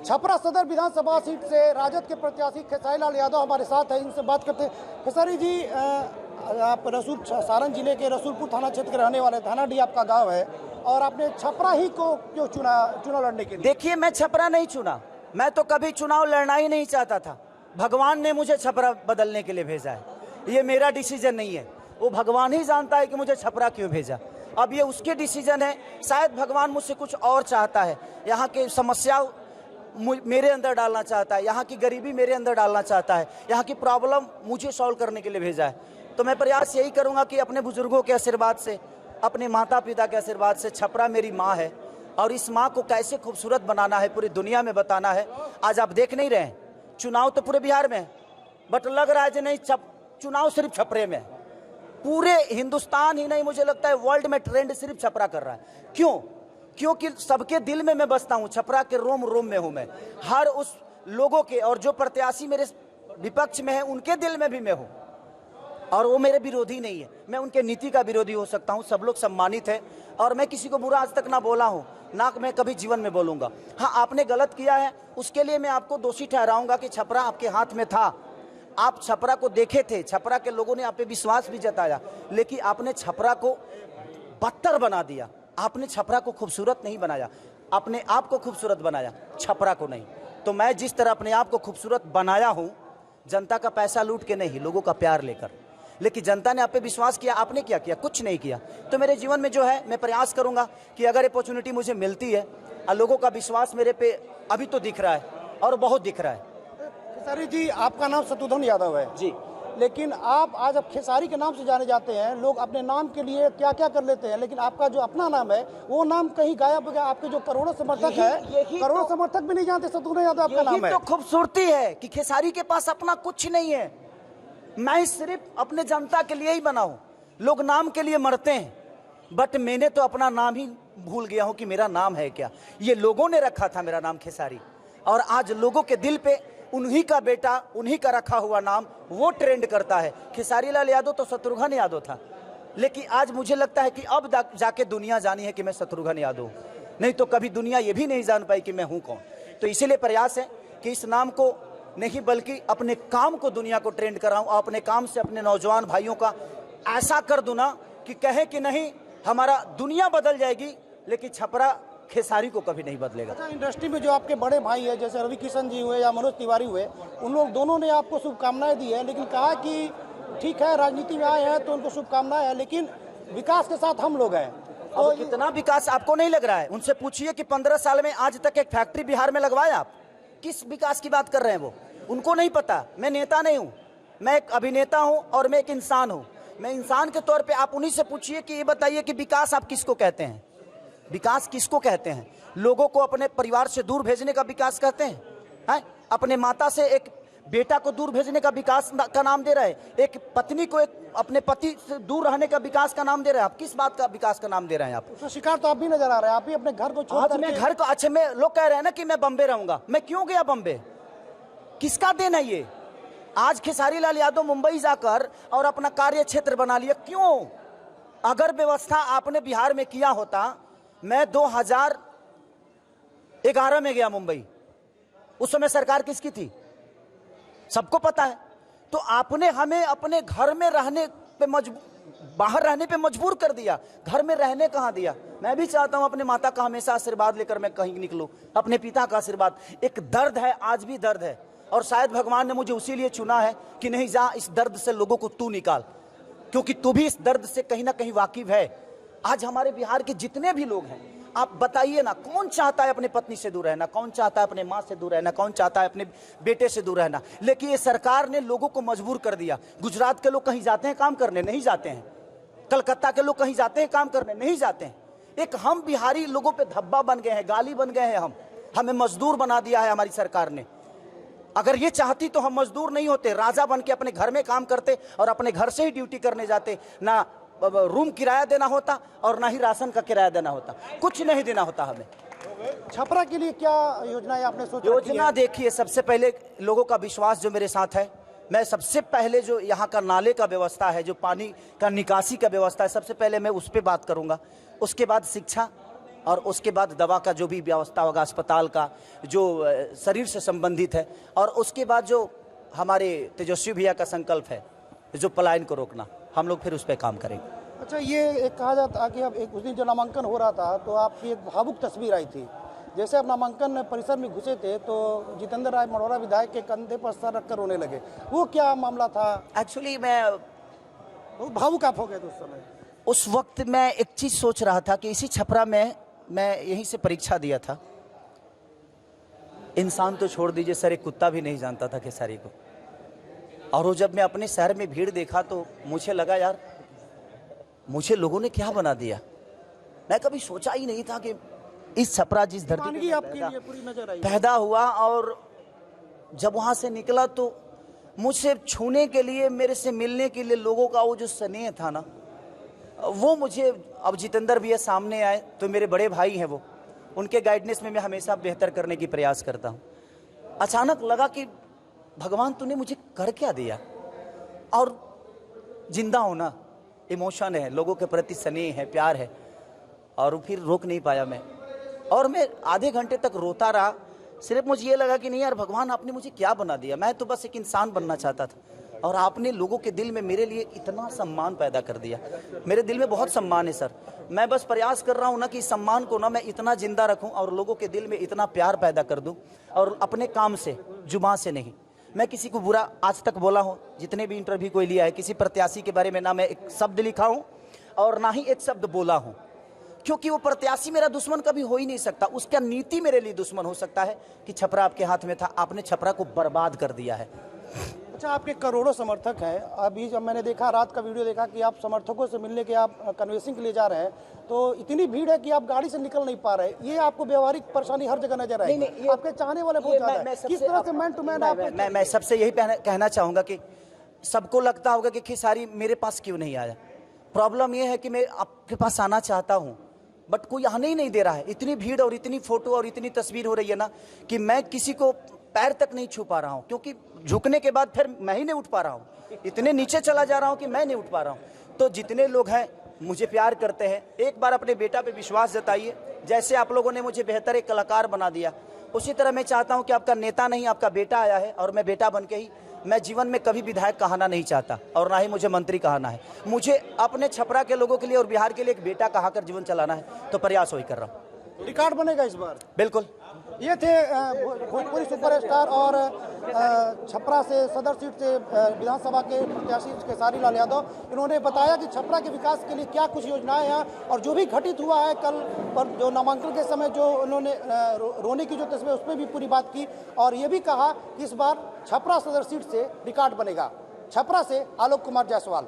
छपरा सदर विधानसभा सीट से राजद के प्रत्याशी खेसारी लाल यादव हमारे साथ है, इनसे बात करते हैं। खेसारी जी, आप सारण जिले के रसूलपुर थाना क्षेत्र के रहने वाले, थानाडीह आपका गांव है, और आपने छपरा ही को क्यों चुना चुनाव लड़ने के लिए? देखिए, मैं छपरा नहीं चुना, मैं तो कभी चुनाव लड़ना ही नहीं चाहता था। भगवान ने मुझे छपरा बदलने के लिए भेजा है, ये मेरा डिसीजन नहीं है। वो भगवान ही जानता है कि मुझे छपरा क्यों भेजा। अब ये उसके डिसीजन है, शायद भगवान मुझसे कुछ और चाहता है। यहाँ की समस्या मेरे अंदर डालना चाहता है, यहाँ की गरीबी मेरे अंदर डालना चाहता है, यहाँ की प्रॉब्लम मुझे सॉल्व करने के लिए भेजा है। तो मैं प्रयास यही करूँगा कि अपने बुजुर्गों के आशीर्वाद से, अपने माता पिता के आशीर्वाद से, छपरा मेरी माँ है और इस माँ को कैसे खूबसूरत बनाना है पूरी दुनिया में बताना है। आज आप देख नहीं रहे हैं, चुनाव तो पूरे बिहार में है, बट लग रहा है कि नहीं चुनाव सिर्फ छपरे में है। पूरे हिंदुस्तान ही नहीं, मुझे लगता है वर्ल्ड में ट्रेंड सिर्फ छपरा कर रहा है। क्यों? क्योंकि सबके दिल में मैं बसता हूँ, छपरा के रोम रोम में हूँ मैं। हर उस लोगों के, और जो प्रत्याशी मेरे विपक्ष में है उनके दिल में भी मैं हूँ, और वो मेरे विरोधी नहीं है। मैं उनके नीति का विरोधी हो सकता हूँ, सब लोग सम्मानित है, और मैं किसी को बुरा आज तक ना बोला हूँ, ना मैं कभी जीवन में बोलूँगा। हाँ, आपने गलत किया है, उसके लिए मैं आपको दोषी ठहराऊंगा कि छपरा आपके हाथ में था, आप छपरा को देखे थे, छपरा के लोगों ने आप पे विश्वास भी जताया, लेकिन आपने छपरा को बदतर बना दिया। आपने छपरा को खूबसूरत नहीं बनाया, अपने आप को खूबसूरत बनाया, छपरा को नहीं। तो मैं जिस तरह अपने आप को खूबसूरत बनाया हूँ, जनता का पैसा लूट के नहीं, लोगों का प्यार लेकर, लेकिन जनता ने आप पे विश्वास किया, आपने क्या किया? कुछ नहीं किया। तो मेरे जीवन में जो है, मैं प्रयास करूंगा कि अगर अपॉर्चुनिटी मुझे मिलती है और लोगों का विश्वास मेरे पे अभी तो दिख रहा है और बहुत दिख रहा है। खेसारी जी, आपका नाम शत्रुघ्न यादव है जी, लेकिन आप आज अब खेसारी के नाम से जाने जाते हैं। लोग अपने नाम के लिए क्या क्या कर लेते हैं, लेकिन आपका जो अपना नाम है वो नाम कहीं गायब हो गया। आपके जो करोड़ों समर्थक है, करोड़ों समर्थक भी नहीं जानते शत्रुघ्न यादव आपका नाम है। तो खूबसूरती है कि खेसारी के पास अपना कुछ नहीं है। मैं सिर्फ अपने जनता के लिए ही बना हूं। लोग नाम के लिए मरते हैं, बट मैंने तो अपना नाम ही भूल गया हूं कि मेरा नाम है क्या। ये लोगों ने रखा था मेरा नाम खेसारी, और आज लोगों के दिल पे उन्हीं का बेटा, उन्हीं का रखा हुआ नाम वो ट्रेंड करता है। खेसारी लाल यादव तो शत्रुघ्न यादव था, लेकिन आज मुझे लगता है कि अब जाके दुनिया जानी है कि मैं शत्रुघ्न यादव हूं, नहीं तो कभी दुनिया ये भी नहीं जान पाई कि मैं हूं कौन। तो इसीलिए प्रयास है कि इस नाम को नहीं, बल्कि अपने काम को दुनिया को ट्रेंड कराऊं, और अपने काम से अपने नौजवान भाइयों का ऐसा कर दूं ना कि कहे कि नहीं, हमारा दुनिया बदल जाएगी, लेकिन छपरा खेसारी को कभी नहीं बदलेगा। अच्छा, इंडस्ट्री में जो आपके बड़े भाई है, जैसे रवि किशन जी हुए या मनोज तिवारी हुए, उन लोग दोनों ने आपको शुभकामनाएं दी है, लेकिन कहा कि ठीक है, राजनीति में आए हैं तो उनको शुभकामनाएं है, लेकिन विकास के साथ हम लोग हैं। तो कितना विकास आपको नहीं लग रहा है? उनसे पूछिए कि 15 साल में आज तक एक फैक्ट्री बिहार में लगवाया आप? किस विकास की बात कर रहे हैं वो? उनको नहीं पता। मैं नेता नहीं हूँ, मैं एक अभिनेता हूँ और मैं एक इंसान हूँ। मैं इंसान के तौर पे आप उन्हीं से पूछिए कि ये बताइए कि विकास आप किसको कहते हैं? विकास किसको कहते हैं? लोगों को अपने परिवार से दूर भेजने का विकास कहते हैं? अपने माता से एक बेटा को दूर भेजने का विकास का नाम दे रहे हैं? एक पत्नी को अपने पति से दूर रहने का विकास का नाम दे रहे हैं? आप किस बात का विकास का नाम दे रहे हैं? आप उसका शिकार तो आप भी नजर आ रहे हैं। आप भी अपने घर को छोड़ आज मैं घर को, अच्छा, मैं लोग कह रहे हैं ना कि मैं बम्बे रहूंगा। मैं क्यों गया बम्बे? किसका देन है ये? आज खेसारी लाल यादव मुंबई जाकर और अपना कार्य क्षेत्र बना लिया, क्यों? अगर व्यवस्था आपने बिहार में किया होता, मैं 2011 में गया मुंबई, उस समय सरकार किसकी थी सबको पता है। तो आपने हमें अपने घर में रहने पे बाहर रहने पे मजबूर कर दिया, घर में रहने कहाँ दिया। मैं भी चाहता हूं अपने माता का हमेशा आशीर्वाद लेकर मैं कहीं निकलूं, अपने पिता का आशीर्वाद। एक दर्द है, आज भी दर्द है, और शायद भगवान ने मुझे उसी लिए चुना है कि नहीं, जा इस दर्द से लोगों को तू निकाल, क्योंकि तू भी इस दर्द से कहीं ना कहीं वाकिफ है। आज हमारे बिहार के जितने भी लोग हैं, आप बताइए ना, कौन चाहता है अपने पत्नी से दूर रहना? कौन चाहता है अपने माँ से दूर रहना? कौन चाहता है अपने बेटे से दूर रहना? लेकिन ये सरकार ने लोगों को मजबूर कर दिया। गुजरात के लोग कहीं जाते हैं काम करने? नहीं जाते हैं। कलकत्ता के लोग कहीं जाते हैं काम करने? नहीं जाते हैं। एक हम बिहारी लोगों पे धब्बा बन गए हैं, गाली बन गए हैं। हमें मजदूर बना दिया है हमारी सरकार ने। अगर ये चाहती तो हम मजदूर नहीं होते, राजा बन के अपने घर में काम करते और अपने घर से ही ड्यूटी करने जाते। ना रूम किराया देना होता और ना ही राशन का किराया देना होता, कुछ नहीं देना होता हमें। छपरा के लिए क्या योजना है आपने सोचा? योजना देखिए, सबसे पहले लोगों का विश्वास जो मेरे साथ है, मैं सबसे पहले जो यहाँ का नाले का व्यवस्था है, जो पानी का निकासी का व्यवस्था है, सबसे पहले मैं उस पर बात करूँगा। उसके बाद शिक्षा और उसके बाद दवा का जो भी व्यवस्था होगा, अस्पताल का जो शरीर से संबंधित है, और उसके बाद जो हमारे तेजस्वी भैया का संकल्प है जो पलायन को रोकना, हम लोग फिर उस पर काम करेंगे। अच्छा, ये एक कहा जाता है कि अब एक उस दिन जो नामांकन हो रहा था तो आपकी एक भावुक तस्वीर आई थी। जैसे आप नामांकन परिसर में घुसे थे तो जितेंद्र राय मढ़ौरा विधायक के कंधे पर सर रखकर रोने लगे, वो क्या मामला था? एक्चुअली मैं वो भावुक आप हो गए थे उस समय। उस वक्त मैं एक चीज़ सोच रहा था कि इसी छपरा में मैं यहीं से परीक्षा दिया था। इंसान तो छोड़ दीजिए सर, एक कुत्ता भी नहीं जानता था खेसारी को। और वो जब मैं अपने शहर में भीड़ देखा तो मुझे लगा यार, मुझे लोगों ने क्या बना दिया। मैं कभी सोचा ही नहीं था कि इस छपरा जिस धरती पे आपके लिए पूरी नजर आई पैदा हुआ, और जब वहाँ से निकला तो मुझसे छूने के लिए, मेरे से मिलने के लिए लोगों का वो जो स्नेह था ना, वो मुझे, अब जितेंद्र भैया सामने आए तो मेरे बड़े भाई हैं, वो उनके गाइडेंस में मैं हमेशा बेहतर करने की प्रयास करता हूँ। अचानक लगा कि भगवान तूने मुझे कर क्या दिया। और जिंदा होना, इमोशन है, लोगों के प्रति स्नेह है, प्यार है, और फिर रोक नहीं पाया मैं। और मैं आधे घंटे तक रोता रहा। सिर्फ मुझे ये लगा कि नहीं यार भगवान, आपने मुझे क्या बना दिया। मैं तो बस एक इंसान बनना चाहता था, और आपने लोगों के दिल में मेरे लिए इतना सम्मान पैदा कर दिया। मेरे दिल में बहुत सम्मान है सर। मैं बस प्रयास कर रहा हूँ ना कि इस सम्मान को ना मैं इतना जिंदा रखूँ और लोगों के दिल में इतना प्यार पैदा कर दूँ, और अपने काम से, जुबान से नहीं। मैं किसी को बुरा आज तक बोला हूँ, जितने भी इंटरव्यू कोई लिया है, किसी प्रत्याशी के बारे में ना मैं एक शब्द लिखा हूँ और ना ही एक शब्द बोला हूँ, क्योंकि वो प्रत्याशी मेरा दुश्मन कभी हो ही नहीं सकता। उसका नीति मेरे लिए दुश्मन हो सकता है कि छपरा आपके हाथ में था, आपने छपरा को बर्बाद कर दिया है। अच्छा, आपके करोड़ों समर्थक हैं। अभी जब मैंने देखा, रात का वीडियो देखा कि आप समर्थकों से मिलने के, आप कन्वेंसिंग के लिए जा रहे हैं, तो इतनी भीड़ है कि आप गाड़ी से निकल नहीं पा रहे। ये आपको व्यवहारिक परेशानी हर जगह नजर आई। आपके चाहने वाले बहुत ज्यादा हैं। किस तरह से मैन टू मैन आप? मैं सबसे यही कहना चाहूँगा कि सबको लगता होगा कि खेसारी मेरे पास क्यों नहीं आया। प्रॉब्लम ये है कि मैं आपके पास आना चाहता हूँ, बट कोई आने ही नहीं दे रहा है। इतनी भीड़ और इतनी फोटो और इतनी तस्वीर हो रही है ना कि मैं किसी को पैर तक नहीं छू पा रहा हूँ, क्योंकि झुकने के बाद फिर मैं ही नहीं उठ पा रहा हूँ। इतने नीचे चला जा रहा हूँ कि मैं नहीं उठ पा रहा हूँ। तो जितने लोग हैं मुझे प्यार करते हैं, एक बार अपने बेटा पे विश्वास जताइए। जैसे आप लोगों ने मुझे बेहतर एक कलाकार बना दिया, उसी तरह मैं चाहता हूँ कि आपका नेता नहीं, आपका बेटा आया है, और मैं बेटा बन के ही, मैं जीवन में कभी विधायक कहना नहीं चाहता और ना ही मुझे मंत्री कहना है। मुझे अपने छपरा के लोगों के लिए और बिहार के लिए एक बेटा कहाकर जीवन चलाना है, तो प्रयास वही कर रहा हूँ। रिकॉर्ड बनेगा इस बार। बिल्कुल। ये थे भोजपुरी सुपरस्टार और छपरा से सदर सीट से विधानसभा के प्रत्याशी खेसारी लाल यादव। इन्होंने बताया कि छपरा के विकास के लिए क्या कुछ योजनाएं हैं, और जो भी घटित हुआ है कल पर, जो नामांकन के समय जो उन्होंने रोने की जो तस्वीर, उस पर भी पूरी बात की। और ये भी कहा कि इस बार छपरा सदर सीट से रिकॉर्ड बनेगा। छपरा से आलोक कुमार जायसवाल।